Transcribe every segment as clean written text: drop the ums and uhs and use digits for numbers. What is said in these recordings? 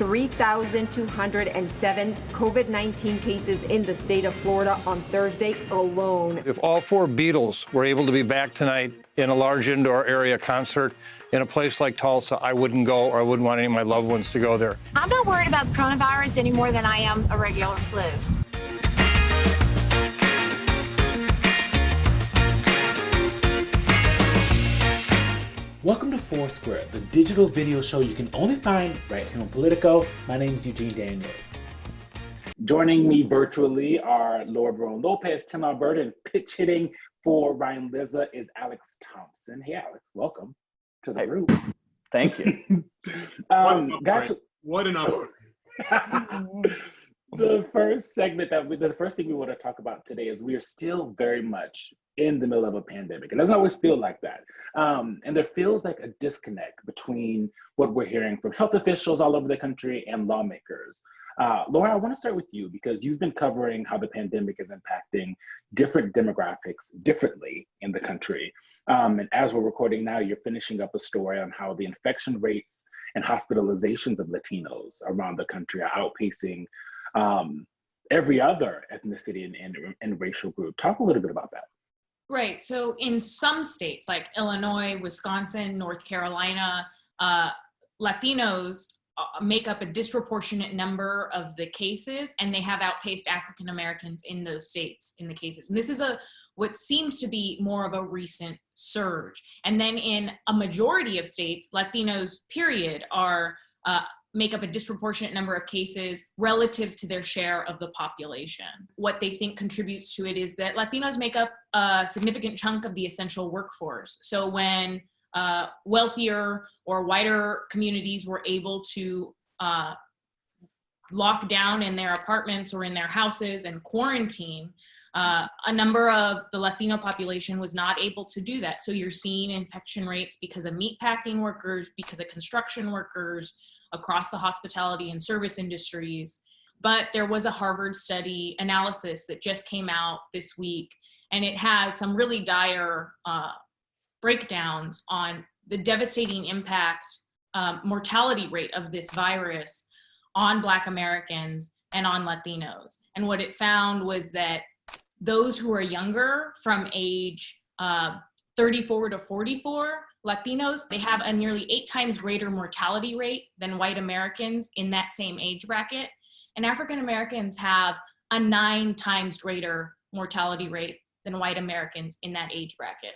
3,207 COVID-19 cases in the state of Florida on Thursday alone. If all four Beatles were able to be back tonight in a large indoor area concert in a place like Tulsa, I wouldn't go, or I wouldn't want any of my loved ones to go there. I'm not worried about the coronavirus any more than I am a regular flu. Welcome to Foursquare, the digital video show you can only find right here on Politico. My name is Eugene Daniels. Joining me virtually are Laura Barone Lopez, Tim Albert, and pitch hitting for Ryan Lizza is Alex Thompson. Hey, Alex, welcome to the group. Thank you. Guys, what an upgrade. The first thing we want to talk about today is we are still very much in the middle of a pandemic. It doesn't always feel like that. And there feels like a disconnect between what we're hearing from health officials all over the country and lawmakers. Laura, I want to start with you because you've been covering how the pandemic is impacting different demographics differently in the country. And as we're recording now, you're finishing up a story on how the infection rates and hospitalizations of Latinos around the country are outpacing every other ethnicity and racial group. Talk a little bit about that. Right. So in some states like Illinois, Wisconsin, North Carolina, Latinos make up a disproportionate number of the cases, and they have outpaced African Americans in those states in the cases. And this is what seems to be more of a recent surge. And then in a majority of states, Latinos, period, make up a disproportionate number of cases relative to their share of the population. What they think contributes to it is that Latinos make up a significant chunk of the essential workforce. So when wealthier or whiter communities were able to lock down in their apartments or in their houses and quarantine, a number of the Latino population was not able to do that. So you're seeing infection rates because of meatpacking workers, because of construction workers, across the hospitality and service industries. But there was a Harvard study analysis that just came out this week, and it has some really dire breakdowns on the devastating impact, mortality rate of this virus on Black Americans and on Latinos. And what it found was that those who are younger, from age 34 to 44, Latinos, they have a nearly 8 times greater mortality rate than white Americans in that same age bracket. And African Americans have a 9 times greater mortality rate than white Americans in that age bracket.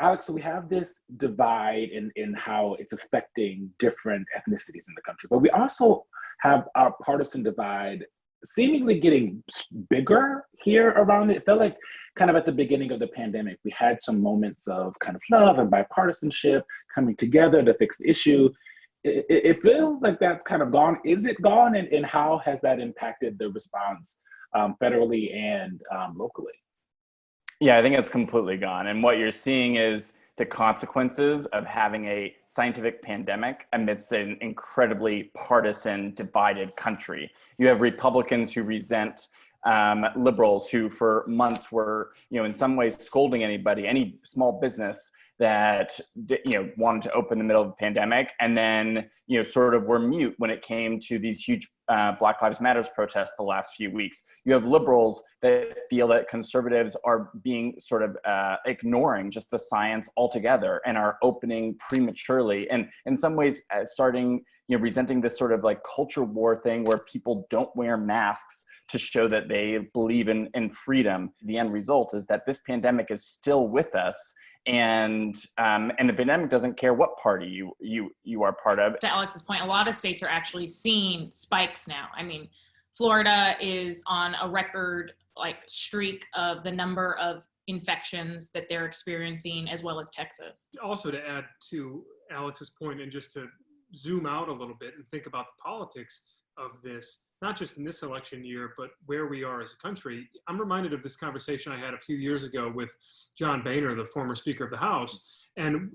Alex, so we have this divide in how it's affecting different ethnicities in the country, but we also have our partisan divide seemingly getting bigger here around it. It felt like kind of at the beginning of the pandemic, we had some moments of kind of love and bipartisanship coming together to fix the issue. It feels like that's kind of gone. Is it gone? And how has that impacted the response federally and locally? Yeah, I think it's completely gone. And what you're seeing is the consequences of having a scientific pandemic amidst an incredibly partisan, divided country. You have Republicans who resent liberals who for months were, in some ways scolding any small business that, wanted to open in the middle of the pandemic, and then, sort of were mute when it came to these huge Black Lives Matter protests the last few weeks. You have liberals that feel that conservatives are being sort of ignoring just the science altogether and are opening prematurely, and in some ways starting, resenting this sort of like culture war thing where people don't wear masks to show that they believe in freedom. The end result is that this pandemic is still with us, and the pandemic doesn't care what party you are part of. To Alex's point, a lot of states are actually seeing spikes now. I mean, Florida is on a record streak of the number of infections that they're experiencing, as well as Texas. Also, to add to Alex's point, and just to zoom out a little bit and think about the politics of this, not just in this election year, but where we are as a country. I'm reminded of this conversation I had a few years ago with John Boehner, the former Speaker of the House. And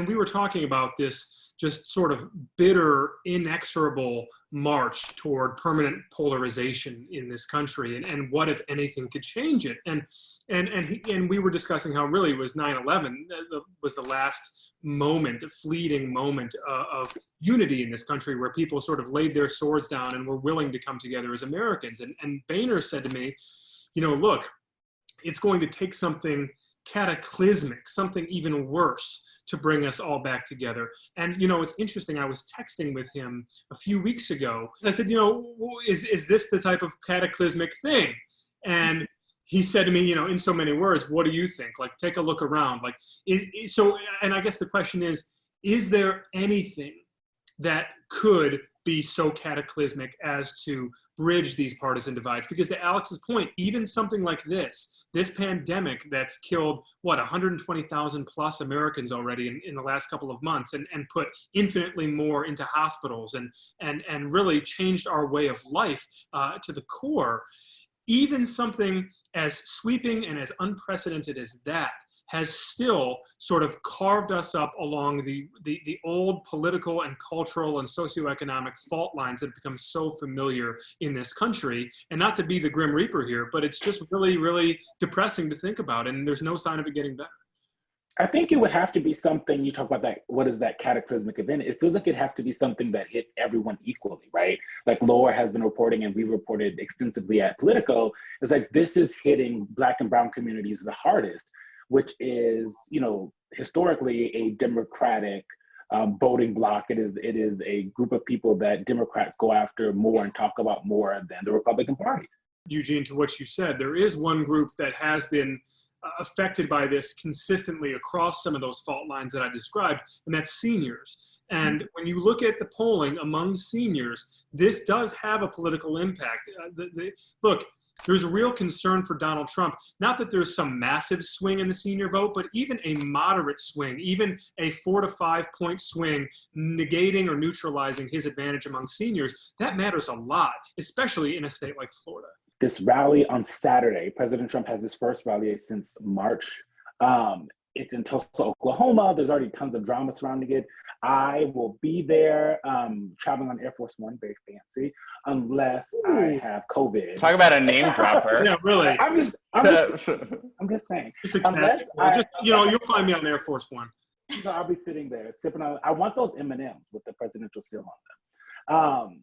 we were talking about this just sort of bitter, inexorable march toward permanent polarization in this country, and what, if anything, could change it. And we were discussing how really it was 9/11 was the last moment, a fleeting moment of unity in this country, where people sort of laid their swords down and were willing to come together as Americans. And Boehner said to me, look, it's going to take something cataclysmic, something even worse, to bring us all back together. And it's interesting, I was texting with him a few weeks ago. I said, is this the type of cataclysmic thing? And he said to me, in so many words, what do you think? Like, take a look around. Like, and I guess the question is there anything that could be so cataclysmic as to bridge these partisan divides? Because to Alex's point, even something like this pandemic that's killed, 120,000 plus Americans already in the last couple of months, and put infinitely more into hospitals, and really changed our way of life to the core. Even something as sweeping and as unprecedented as that has still sort of carved us up along the old political and cultural and socioeconomic fault lines that have become so familiar in this country. And not to be the Grim Reaper here, but it's just really, really depressing to think about, and there's no sign of it getting better. I think it would have to be something, you talk about that, what is that cataclysmic event? It feels like it'd have to be something that hit everyone equally, right? Like Laura has been reporting, and we reported extensively at Politico, it's like this is hitting Black and brown communities the hardest, which is, historically a Democratic voting bloc. It is a group of people that Democrats go after more and talk about more than the Republican Party. Eugene, to what you said, there is one group that has been affected by this consistently across some of those fault lines that I described, and that's seniors. And when you look at the polling among seniors, this does have a political impact. Look, there's a real concern for Donald Trump. Not that there's some massive swing in the senior vote, but even a moderate swing, even a 4 to 5 point swing, negating or neutralizing his advantage among seniors, that matters a lot, especially in a state like Florida. This rally on Saturday, President Trump has his first rally since March. It's in Tulsa, Oklahoma. There's already tons of drama surrounding it. I will be there, traveling on Air Force One, very fancy, unless I have COVID. Talk about a name dropper. Yeah, really. I'm just saying. Unless you'll find me on Air Force One. I'll be sitting there sipping on. I want those M&Ms with the presidential seal on them.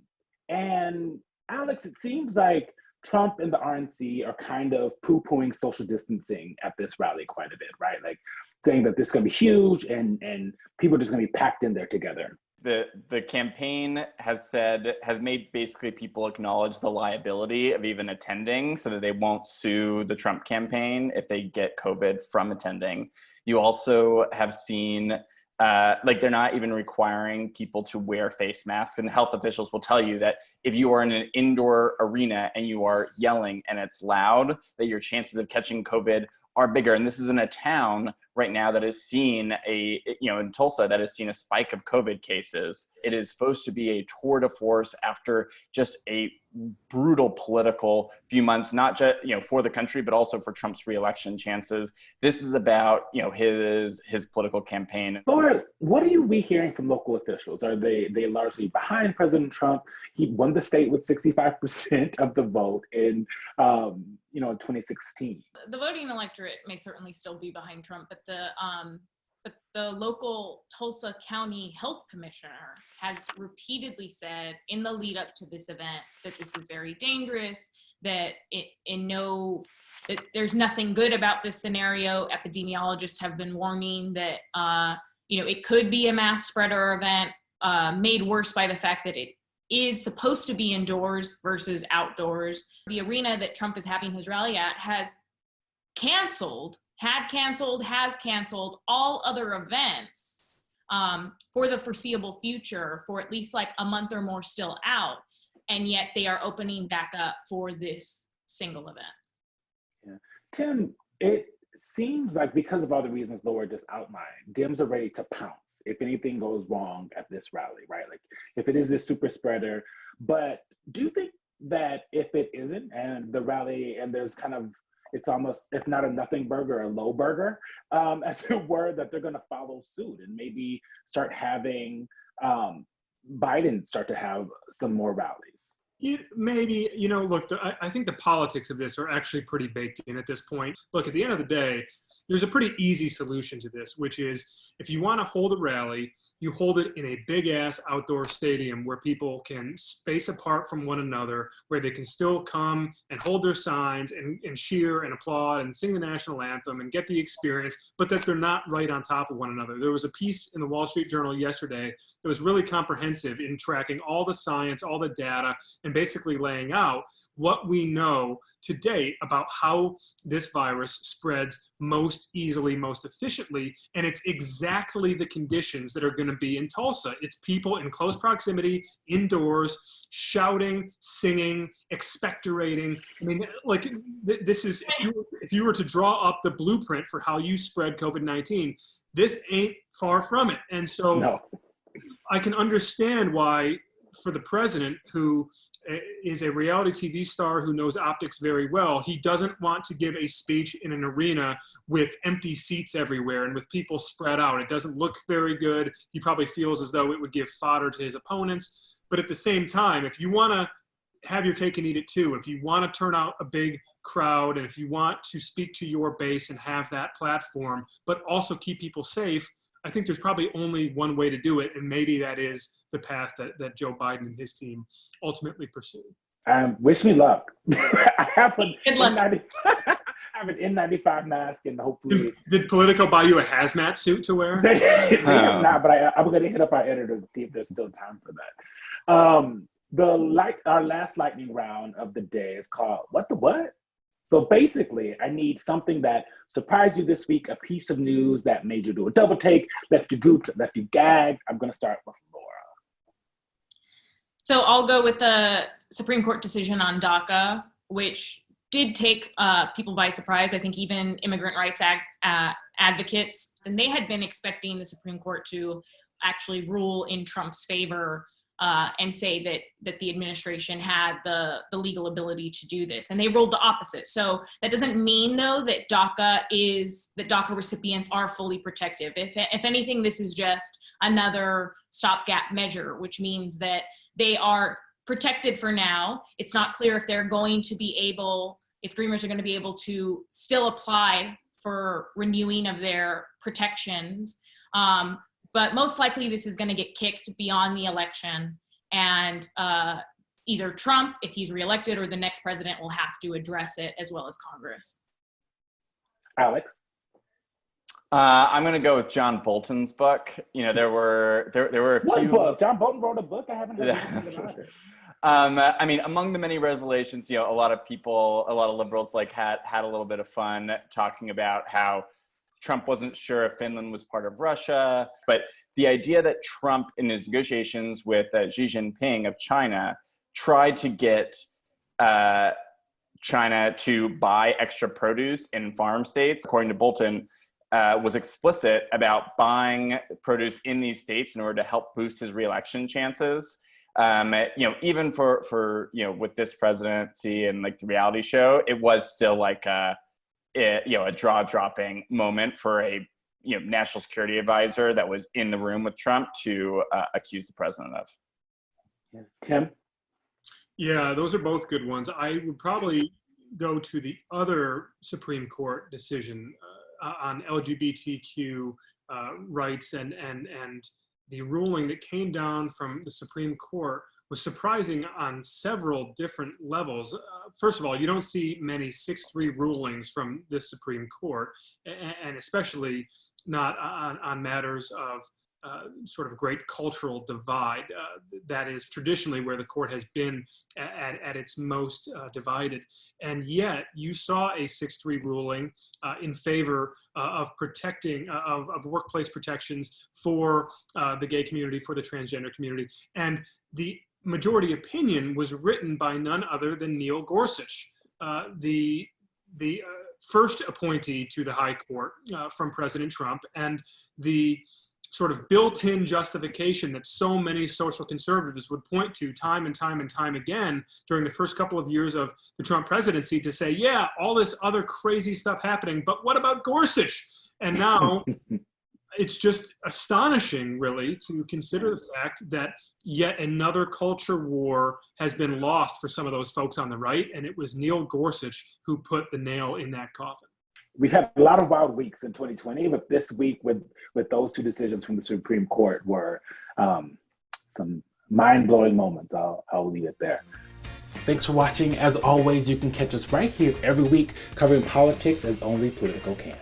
And Alex, it seems like Trump and the RNC are kind of poo-pooing social distancing at this rally quite a bit, right? Like saying that this is going to be huge and people are just going to be packed in there together. The campaign has made basically people acknowledge the liability of even attending, so that they won't sue the Trump campaign if they get COVID from attending. You also have seen they're not even requiring people to wear face masks, and health officials will tell you that if you are in an indoor arena and you are yelling and it's loud, that your chances of catching COVID are bigger. And this is in a town right now that has seen in Tulsa, that has seen a spike of COVID cases. It is supposed to be a tour de force after just a brutal political few months, not just, for the country, but also for Trump's reelection chances. This is about, his political campaign. Laura, what are we hearing from local officials? Are they largely behind President Trump? He won the state with 65% of the vote in 2016. The voting electorate may certainly still be behind Trump, but the local Tulsa County Health Commissioner has repeatedly said in the lead up to this event that this is very dangerous, that that there's nothing good about this scenario. Epidemiologists have been warning that it could be a mass spreader event, made worse by the fact that it is supposed to be indoors versus outdoors. The arena that Trump is having his rally at has canceled all other events for the foreseeable future, for at least like a month or more still out, and yet they are opening back up for this single event. Yeah. Tim, it seems like because of all the reasons Laura just outlined, Dems are ready to pounce if anything goes wrong at this rally, right? Like if it is this super spreader. But do you think that if it isn't, and the rally, and there's kind of it's almost, if not a nothing burger, a low burger, as it were, that they're going to follow suit and maybe start having Biden start to have some more rallies. Maybe, look, I think the politics of this are actually pretty baked in at this point. Look, at the end of the day, there's a pretty easy solution to this, which is if you want to hold a rally, you hold it in a big ass outdoor stadium where people can space apart from one another, where they can still come and hold their signs and cheer and applaud and sing the national anthem and get the experience, but that they're not right on top of one another. There was a piece in the Wall Street Journal yesterday that was really comprehensive in tracking all the science, all the data, and basically laying out what we know to date about how this virus spreads most easily, most efficiently, and it's exactly the conditions that are going to be in Tulsa. It's people in close proximity, indoors, shouting, singing, expectorating. I mean, like, this is, if you were to draw up the blueprint for how you spread COVID-19, this ain't far from it. And so No. I can understand why, for the president, who is a reality TV star who knows optics very well, he doesn't want to give a speech in an arena with empty seats everywhere and with people spread out. It doesn't look very good. He probably feels as though it would give fodder to his opponents. But at the same time, if you want to have your cake and eat it too, if you want to turn out a big crowd, and if you want to speak to your base and have that platform, but also keep people safe, I think there's probably only one way to do it, and maybe that is the path that Joe Biden and his team ultimately pursue. Wish me luck. I have an Good luck. I have an N95 mask, and hopefully. Did Politico buy you a hazmat suit to wear? They have not, but I'm going to hit up our editors and see if there's still time for that. Our last lightning round of the day is called What the What? So basically, I need something that surprised you this week, a piece of news that made you do a double take, left you gooped, left you gagged. I'm going to start with Laura. So I'll go with the Supreme Court decision on DACA, which did take people by surprise. I think even immigrant rights advocates, and they had been expecting the Supreme Court to actually rule in Trump's favor and say that the administration had the legal ability to do this, and they ruled the opposite. So that doesn't mean, though, that DACA recipients are fully protective. If anything, this is just another stopgap measure, which means that they are protected for now. It's not clear if they're going to be able, if Dreamers are going to be able to still apply for renewing of their protections. But most likely this is going to get kicked beyond the election, and either Trump, if he's reelected, or the next president will have to address it, as well as Congress. Alex? I'm going to go with John Bolton's book. There were a What few. book? John Bolton wrote a book? I haven't heard anything about it. I mean, among the many revelations, a lot of liberals had a little bit of fun talking about how Trump wasn't sure if Finland was part of Russia, but the idea that Trump, in his negotiations with Xi Jinping of China, tried to get China to buy extra produce in farm states, according to Bolton, was explicit about buying produce in these states in order to help boost his reelection chances. Even for with this presidency and the reality show, it was still a jaw-dropping moment for a national security advisor that was in the room with Trump to accuse the president of. Tim? Yeah, those are both good ones. I would probably go to the other Supreme Court decision on LGBTQ rights, and the ruling that came down from the Supreme Court was surprising on several different levels. First of all, you don't see many 6-3 rulings from this Supreme Court, and especially not on matters of sort of great cultural divide. That is traditionally where the court has been at its most divided. And yet you saw a 6-3 ruling in favor of protecting, of workplace protections for the gay community, for the transgender community. And the majority opinion was written by none other than Neil Gorsuch, the first appointee to the High Court from President Trump, and the sort of built-in justification that so many social conservatives would point to time and time and time again during the first couple of years of the Trump presidency to say, yeah, all this other crazy stuff happening, but what about Gorsuch? And now it's just astonishing, really, to consider the fact that yet another culture war has been lost for some of those folks on the right, and it was Neil Gorsuch who put the nail in that coffin. We've had a lot of wild weeks in 2020, but this week with those two decisions from the Supreme Court were some mind-blowing moments. I'll leave it there. Thanks for watching. As always, you can catch us right here every week covering politics as only Politico can.